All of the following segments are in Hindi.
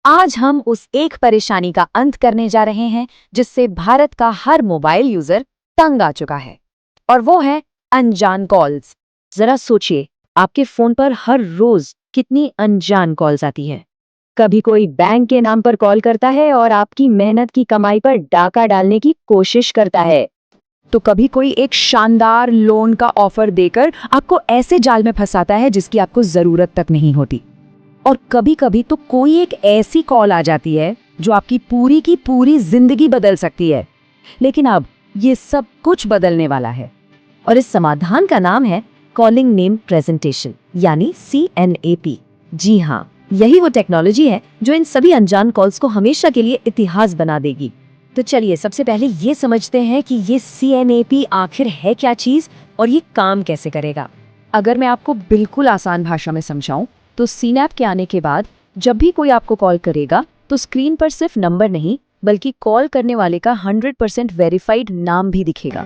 आज हम उस एक परेशानी का अंत करने जा रहे हैं जिससे भारत का हर मोबाइल यूजर तंग आ चुका है, और वो है अनजान कॉल्स। जरा सोचिए, आपके फोन पर हर रोज कितनी अनजान कॉल्स आती हैं। कभी कोई बैंक के नाम पर कॉल करता है और आपकी मेहनत की कमाई पर डाका डालने की कोशिश करता है, तो कभी कोई एक शानदार लोन का ऑफर देकर आपको ऐसे जाल में फंसाता है जिसकी आपको जरूरत तक नहीं होती। और कभी कभी तो कोई एक ऐसी कॉल आ जाती है जो आपकी पूरी की पूरी जिंदगी बदल सकती है। लेकिन अब ये सब कुछ बदलने वाला है, और इस समाधान का नाम है कॉलिंग नेम प्रेजेंटेशन, यानी CNAP। जी हाँ, यही वो टेक्नोलॉजी है जो इन सभी अनजान कॉल्स को हमेशा के लिए इतिहास बना देगी। तो चलिए सबसे पहले ये समझते हैं कि ये CNAP आखिर है क्या चीज और ये काम कैसे करेगा। अगर मैं आपको बिल्कुल आसान भाषा में समझाऊं तो CNAP के आने के बाद जब भी कोई आपको कॉल करेगा तो स्क्रीन पर सिर्फ नंबर नहीं बल्कि कॉल करने वाले का 100% वेरीफाइड नाम भी दिखेगा।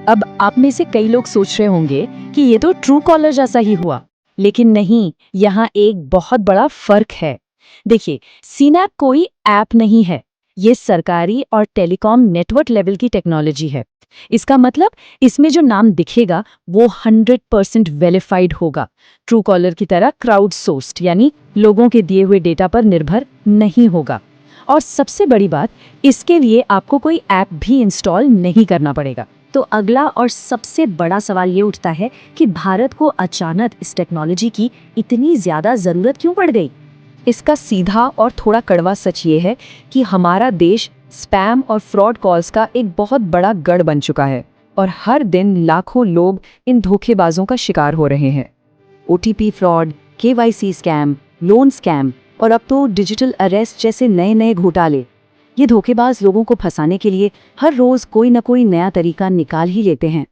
अब आप में से कई लोग सोच रहे होंगे कि ये तो ट्रू कॉलर जैसा ही हुआ, लेकिन नहीं, यहाँ एक बहुत बड़ा फर्क है। देखिए, CNAP कोई ऐप नहीं है, ये सरकारी और टेलीकॉम नेटवर्क लेवल की टेक्नोलॉजी है। इसका मतलब इसमें जो नाम दिखेगा वो 100% वेरीफाइड होगा, ट्रू कॉलर की तरह क्राउड सोर्स्ड, यानी लोगों के दिए हुए डेटा पर निर्भर नहीं होगा। और सबसे बड़ी बात, इसके लिए आपको कोई ऐप भी इंस्टॉल नहीं करना पड़ेगा। तो अगला और सबसे बड़ा सवाल ये उठता है कि भारत को अचानक इस टेक्नोलॉजी की इतनी ज्यादा जरूरत क्यों पड़ गई। इसका सीधा और थोड़ा कड़वा सच ये है कि हमारा देश स्पैम और फ्रॉड कॉल्स का एक बहुत बड़ा गढ़ बन चुका है, और हर दिन लाखों लोग इन धोखेबाजों का शिकार हो रहे हैं। OTP fraud, KYC scam, loan scam और अब तो डिजिटल अरेस्ट जैसे नए नए घोटाले, ये धोखेबाज लोगों को फंसाने के लिए हर रोज कोई न कोई नया तरीका निकाल ही लेते हैं।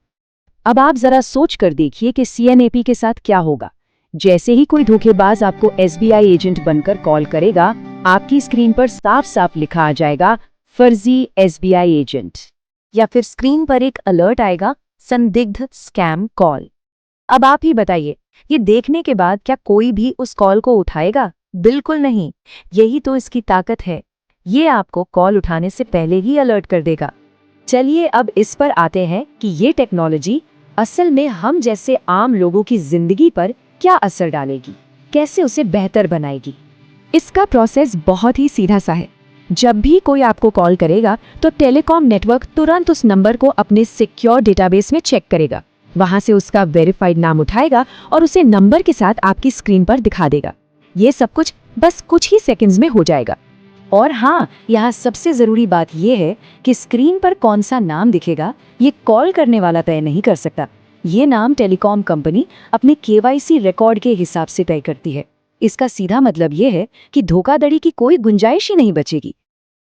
अब आप जरा सोच कर देखिए कि CNAP के साथ क्या होगा। जैसे ही कोई धोखेबाज आपको SBI एजेंट बनकर कॉल करेगा, आपकी स्क्रीन पर साफ साफ लिखा आ जाएगा फर्जी SBI एजेंट, या फिर स्क्रीन पर एक अलर्ट आएगा संदिग्ध स्कैम कॉल। अब आप ही बताइए, ये देखने के बाद क्या कोई भी उस कॉल को उठाएगा? बिल्कुल नहीं। यही तो इसकी ताकत है, ये आपको कॉल उठाने से पहले ही अलर्ट कर देगा। चलिए अब इस पर आते हैं कि ये टेक्नोलॉजी असल में हम जैसे आम लोगों की जिंदगी पर क्या असर डालेगी, कैसे उसे बेहतर बनाएगी। इसका प्रोसेस बहुत ही सीधा सा है। जब भी कोई आपको कॉल करेगा तो टेलीकॉम नेटवर्क तुरंत उस नंबर को अपने सिक्योर डेटाबेस में चेक करेगा, वहां से उसका वेरीफाइड नाम उठाएगा और उसे नंबर के साथ आपकी स्क्रीन पर दिखा देगा। ये सब कुछ बस कुछ ही सेकंड्स में हो जाएगा। और हाँ, यहाँ सबसे जरूरी बात यह है कि स्क्रीन पर कौन सा नाम दिखेगा ये कॉल करने वाला तय नहीं कर सकता। ये नाम टेलीकॉम कंपनी अपने KYC रिकॉर्ड के हिसाब से तय करती है। इसका सीधा मतलब ये है कि धोखाधड़ी की कोई गुंजाइश ही नहीं बचेगी।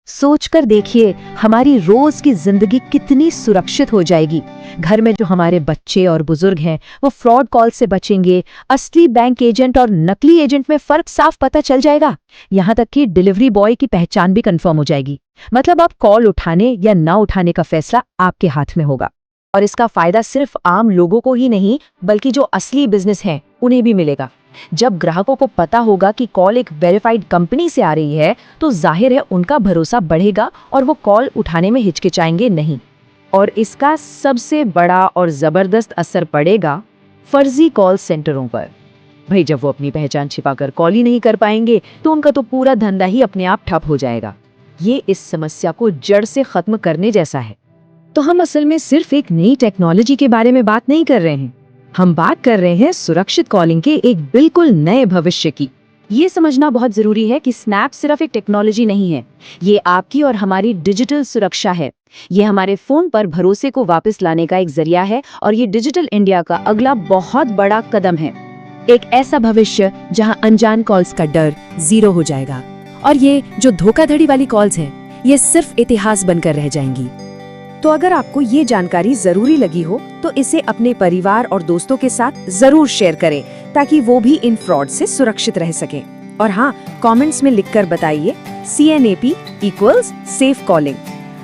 सोचकर देखिए, हमारी रोज की जिंदगी कितनी सुरक्षित हो जाएगी। घर में जो हमारे बच्चे और बुजुर्ग हैं वो फ्रॉड कॉल से बचेंगे। असली बैंक एजेंट और नकली एजेंट में फर्क साफ पता चल जाएगा। यहाँ तक कि डिलीवरी बॉय की पहचान भी कंफर्म हो जाएगी। मतलब अब कॉल उठाने या ना उठाने का फैसला आपके हाथ में होगा। और इसका फायदा सिर्फ आम लोगों को ही नहीं बल्कि जो असली बिजनेस हैं उन्हें भी मिलेगा। जब ग्राहकों को पता होगा कि कॉल एक वेरीफाइड कंपनी से आ रही है तो जाहिर है उनका भरोसा बढ़ेगा और वो कॉल उठाने में हिचकिचाएंगे नहीं। और इसका सबसे बड़ा और जबरदस्त असर पड़ेगा फर्जी कॉल सेंटरों पर। भाई, जब वो अपनी पहचान छिपाकर कॉल ही नहीं कर पाएंगे तो उनका तो पूरा धंधा ही अपने आप ठप हो जाएगा। ये इस समस्या को जड़ से खत्म करने जैसा है। तो हम असल में सिर्फ एक नई टेक्नोलॉजी के बारे में बात नहीं कर रहे हैं, हम बात कर रहे हैं सुरक्षित कॉलिंग के एक बिल्कुल नए भविष्य की। ये समझना बहुत जरूरी है कि स्नैप सिर्फ एक टेक्नोलॉजी नहीं है, ये आपकी और हमारी डिजिटल सुरक्षा है। ये हमारे फोन पर भरोसे को वापस लाने का एक जरिया है, और ये डिजिटल इंडिया का अगला बहुत बड़ा कदम है। एक ऐसा भविष्य जहां अनजान कॉल्स का डर जीरो हो जाएगा, और ये जो धोखाधड़ी वाली कॉल्स हैं, ये सिर्फ इतिहास बनकर रह जाएंगी। तो अगर आपको ये जानकारी जरूरी लगी हो तो इसे अपने परिवार और दोस्तों के साथ जरूर शेयर करें, ताकि वो भी इन फ्रॉड से सुरक्षित रह सकें। और हाँ, कमेंट्स में लिखकर बताइए CNAP इक्वल्स सेफ कॉलिंग।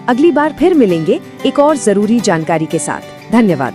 अगली बार फिर मिलेंगे एक और जरूरी जानकारी के साथ। धन्यवाद।